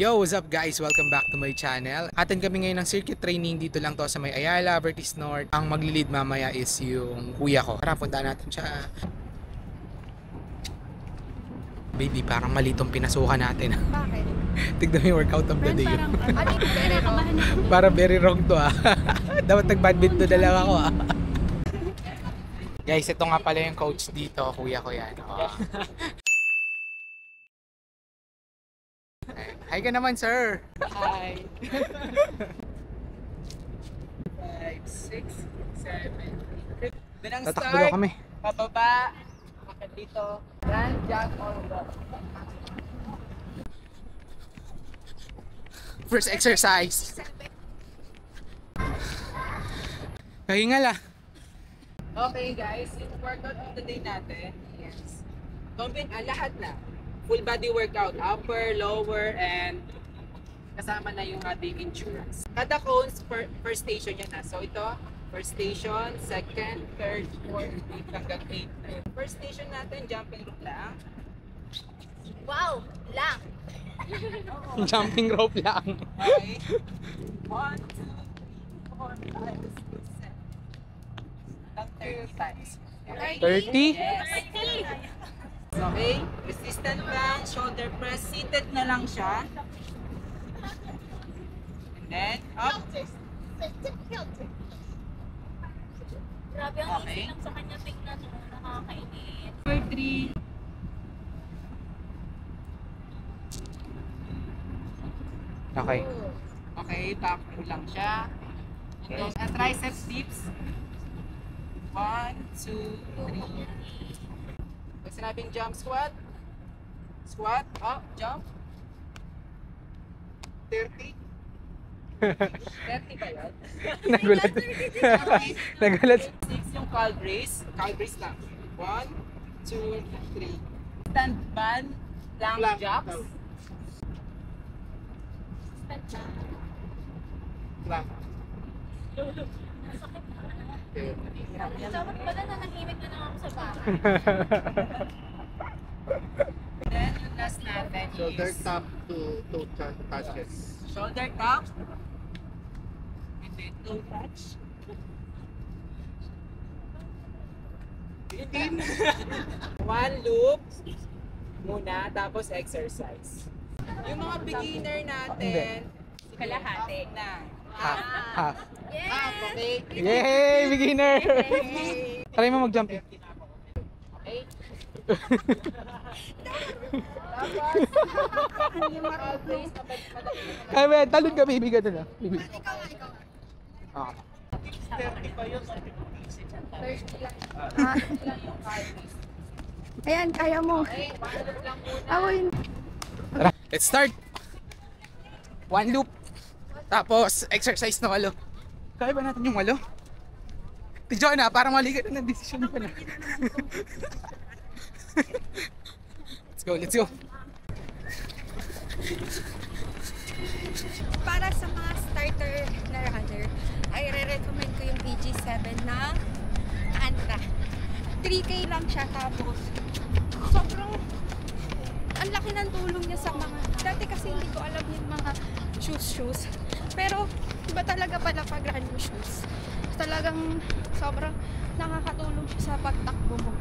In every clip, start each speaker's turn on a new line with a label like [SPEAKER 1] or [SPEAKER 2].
[SPEAKER 1] Yo, what's up guys? Welcome back to my channel. Atin kami ngayon ng circuit training dito lang to sa may Ayala, Vertis North. Ang magli-lead mamaya is yung kuya ko. Tara, punta natin siya. Baby, parang mali tong pinasukan natin.
[SPEAKER 2] Bakit?
[SPEAKER 1] Tignan mo yung workout of the day.
[SPEAKER 2] Very wrong.
[SPEAKER 1] Para very wrong to Dapat nag-badminton na lang ako Guys, ito nga pala yung coach dito. Kuya ko yan. Hi ka naman, sir.
[SPEAKER 3] Hi. 5, 6, 7. Doon ang
[SPEAKER 1] Tatakbo
[SPEAKER 3] start.
[SPEAKER 1] daw kami.
[SPEAKER 3] Pababa. Akit dito. Run, jump, all go.
[SPEAKER 1] First exercise. Kahingal
[SPEAKER 3] Okay guys, yung workout of the day natin. Yes. Lahat na. Full body workout. Upper, lower, and kasama na yung ating endurance. Kada cones per station yan na. So ito, first station, second, third, fourth, fifth, hanggang 8. First station natin, jumping rope lang.
[SPEAKER 2] Wow! Lang!
[SPEAKER 1] Jumping rope lang.
[SPEAKER 3] Okay. 1, 2, 3, 4, 5, 6, 7. 30 times. Okay?
[SPEAKER 1] 30?
[SPEAKER 3] Yes. Okay? Resistant lang, shoulder press, seated na lang siya. And then, up.
[SPEAKER 2] Grabe ang
[SPEAKER 3] Okay.
[SPEAKER 2] easy lang sa kanya tingnan mo. Nakakainit.
[SPEAKER 3] For 3.
[SPEAKER 1] Okay.
[SPEAKER 3] Okay, back row lang siya. And then, triceps dips. 1, 2, 3. Pag sinabing jump squat, squat, up, jump. 30. 30 ba yan?
[SPEAKER 1] Nagulat. Nagulat.
[SPEAKER 3] 6 yung calf raise. Calf raise lang. 1, 2, 3. Stand band, plank jumps. Plank.
[SPEAKER 2] Dapat pala nanahimik na lang ako sa bahay.
[SPEAKER 3] Then, yung last natin
[SPEAKER 4] Shoulder
[SPEAKER 3] is
[SPEAKER 4] tap to toe touches.
[SPEAKER 3] shoulder tap. And then toe touch. 15. One loop muna, tapos exercise. Yung mga beginner natin,
[SPEAKER 2] Kalahati.
[SPEAKER 3] na.
[SPEAKER 1] Half.
[SPEAKER 3] Half, okay?
[SPEAKER 1] Yay! Beginner! Try mo mag-jump.
[SPEAKER 3] Okay? Tapos,
[SPEAKER 1] Ay, wait. Talon ka, baby. Ganun baby. Okay.
[SPEAKER 3] 30 pa yun.
[SPEAKER 2] Ayan, kaya mo.
[SPEAKER 3] Okay, one loop lang muna.
[SPEAKER 2] Ako yun.
[SPEAKER 1] Tara, let's start! One loop. Tapos, exercise na 8. Kaya ba natin yung 8? Tidyo na, parang mali ka na ng desisyon pa na. Let's go, let's go.
[SPEAKER 2] Para sa mga starter na runner, ay re-recommend ko yung BG7 na Anta. 3K lang siya, tapos sobrang ang laki ng tulong niya sa mga, dati kasi hindi ko alam yung mga shoes. Pero iba talaga pala pag running shoes. Talagang sobrang nakakatulong siya sa pagtakbo mo.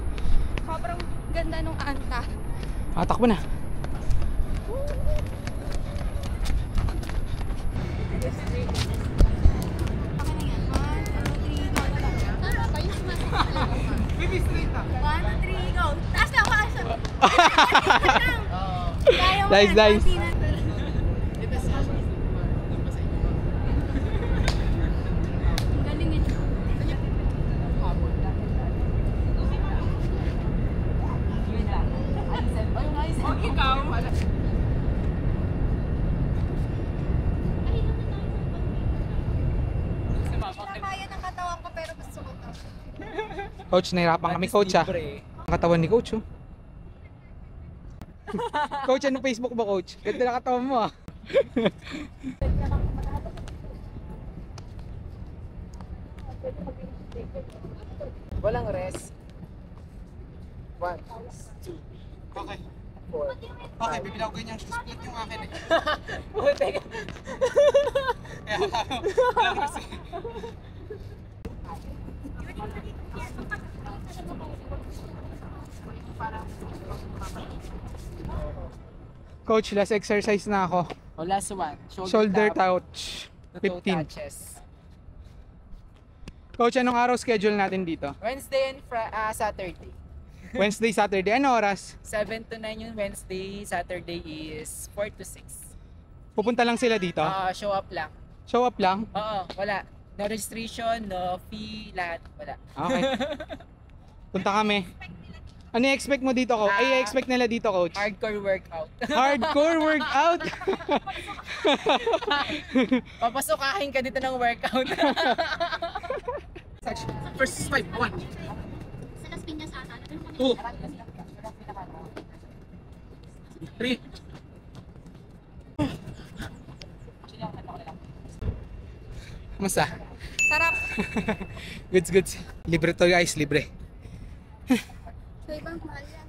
[SPEAKER 2] Sobrang ganda nung Anta.
[SPEAKER 1] Takbo na.
[SPEAKER 2] Okay na yan. 1, 2, 3, go na lang. Kayo sumasama.
[SPEAKER 3] Baby straight up.
[SPEAKER 2] 1, 2, 3, go. Taas na, taas na. Kaya mo
[SPEAKER 1] Nice,
[SPEAKER 2] yan,
[SPEAKER 1] nice.
[SPEAKER 2] konti na. Ang galing yun. Kaya ng katawan ko pero gusto ko to.
[SPEAKER 1] Coach, nahirapan kami, coach Ang katawan ni coach, Coach, anong Facebook mo, coach? Ganda na katawan mo,
[SPEAKER 3] Walang rest. 1, 2,
[SPEAKER 1] Okay.
[SPEAKER 3] 4.
[SPEAKER 1] Okay, bibilaw ko yung shoes. Split yung akin Coach, last exercise na ako.
[SPEAKER 3] O last one.
[SPEAKER 1] Shoulder
[SPEAKER 3] tap
[SPEAKER 1] touch.
[SPEAKER 3] to toe
[SPEAKER 1] 15.
[SPEAKER 3] touches.
[SPEAKER 1] Coach, anong araw schedule natin dito?
[SPEAKER 3] Wednesday and Saturday.
[SPEAKER 1] Wednesday, Saturday. Ano oras?
[SPEAKER 3] 7 to 9 yung Wednesday. Saturday is 4 to 6.
[SPEAKER 1] Pupunta lang sila dito?
[SPEAKER 3] Show up lang.
[SPEAKER 1] Show up lang?
[SPEAKER 3] Oo, wala. No registration, no fee, lahat. Wala.
[SPEAKER 1] Okay. Punta kami. Ano i-expect mo dito, coach? Ay, i-expect nila dito, coach?
[SPEAKER 3] Hardcore workout.
[SPEAKER 1] Hardcore workout!
[SPEAKER 3] Papasukahin ka dito ng workout.
[SPEAKER 1] First 5, 1,
[SPEAKER 5] Sa Las Piñas ata.
[SPEAKER 1] 2, 3. Kamusta?
[SPEAKER 2] Sarap.
[SPEAKER 1] Goods. Libre to guys, libre.
[SPEAKER 5] So, ibang mahal yan.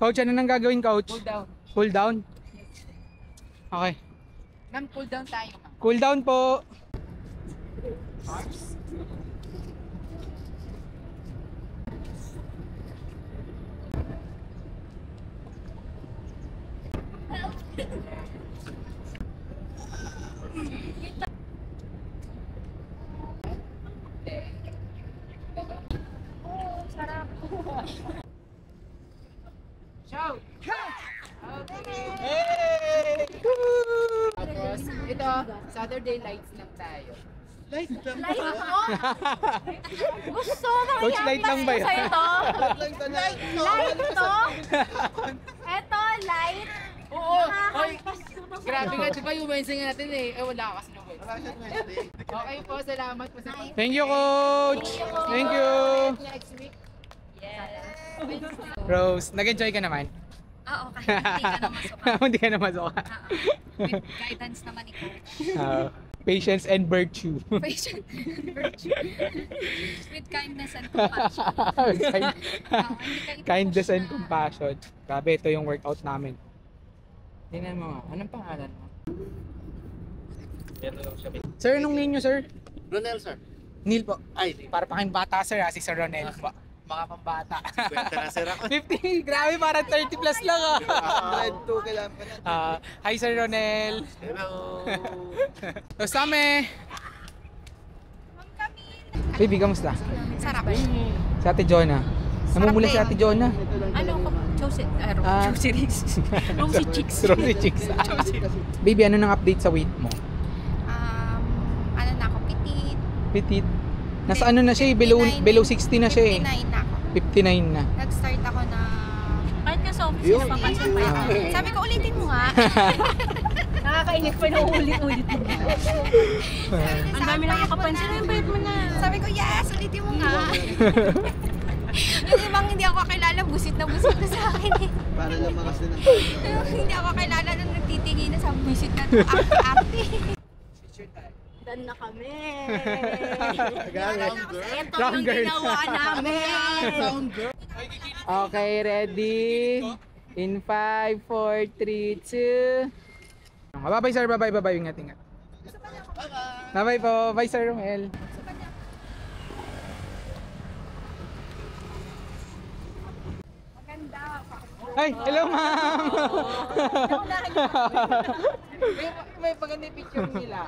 [SPEAKER 1] Coach, ano nang gagawin, coach?
[SPEAKER 3] Cool down.
[SPEAKER 1] Cool down? Okay.
[SPEAKER 3] Ma'am, cool down tayo, ma'am.
[SPEAKER 1] Cool down po.
[SPEAKER 3] Show!
[SPEAKER 1] Hey!
[SPEAKER 3] Tapos, ito, Saturday lights lang tayo.
[SPEAKER 5] Light mo? Gusto mo
[SPEAKER 1] Coach, light lang ba yun?
[SPEAKER 5] sa'yo to? Light to? Eto, light.
[SPEAKER 3] Oo! Hoy! Grabe nga, di ba yung Wednesday natin eh? Wala kasi ng Wednesday. Okay po, salamat po sa
[SPEAKER 1] Thank you, coach. Thank you.
[SPEAKER 3] next week.
[SPEAKER 1] Rose, nag-enjoy ka naman?
[SPEAKER 5] Oo, kahit hindi ka na masuka.
[SPEAKER 1] Hindi ka naman suka.
[SPEAKER 5] With guidance naman ni Coach.
[SPEAKER 1] Patience and virtue.
[SPEAKER 5] Patient virtue. With kindness and compassion.
[SPEAKER 1] Kindness and compassion. Grabe, ito yung workout namin.
[SPEAKER 3] Tingnan mo nga, anong pangalan mo?
[SPEAKER 1] Sir, anong name nyo, sir?
[SPEAKER 4] Ronel, sir.
[SPEAKER 1] Neil po.
[SPEAKER 4] Ay,
[SPEAKER 1] Para pa kayong bata, sir, si Sir Ronel po.
[SPEAKER 3] Mga pambata.
[SPEAKER 4] kwenta na, sir ako.
[SPEAKER 1] 50, grabe, parang 30 plus lang
[SPEAKER 4] Grade 2 kailangan pa na.
[SPEAKER 1] Hi, Sir Ronel.
[SPEAKER 4] Hello.
[SPEAKER 1] Tapos kami. Baby, kamusta?
[SPEAKER 2] Sarap.
[SPEAKER 1] Si Ate Jonah. Namumula si Ate Jonah.
[SPEAKER 5] Ano ko? Josie.
[SPEAKER 1] Rosie
[SPEAKER 5] Rosie Chicks.
[SPEAKER 1] Rosie Chicks. Baby, ano nang update sa weight mo?
[SPEAKER 2] Ano na ako, petit.
[SPEAKER 1] Petit. Nasa ano na siya eh, below 60 na siya eh.
[SPEAKER 2] 59 na ako.
[SPEAKER 1] 59 na.
[SPEAKER 2] Nag-start ako na...
[SPEAKER 5] Kahit nga sa office, napapansin pa yan.
[SPEAKER 2] Sabi ko, ulitin mo nga.
[SPEAKER 5] Nakakainit pa na ulit-ulit. Ang dami lang nakapansin. Ano yung bayad mo na?
[SPEAKER 2] Sabi ko, yes, ulitin mo nga. Yung ibang hindi ako kakilala, busit na sa akin eh.
[SPEAKER 4] Para lumakas din ang
[SPEAKER 2] Hindi ako kakilala nung nagtitingin na sa busit na to. Arte.
[SPEAKER 5] Dan na kami.
[SPEAKER 1] Ito
[SPEAKER 5] Ito yung ginawa namin.
[SPEAKER 3] Okay, ready? In 5, 4, 3, 2.
[SPEAKER 1] Bye-bye, sir. Bye-bye. Ingat. Bye-bye po. Bye, Sir Romel. Ay, hello, ma'am.
[SPEAKER 3] May paganda yung picture nila.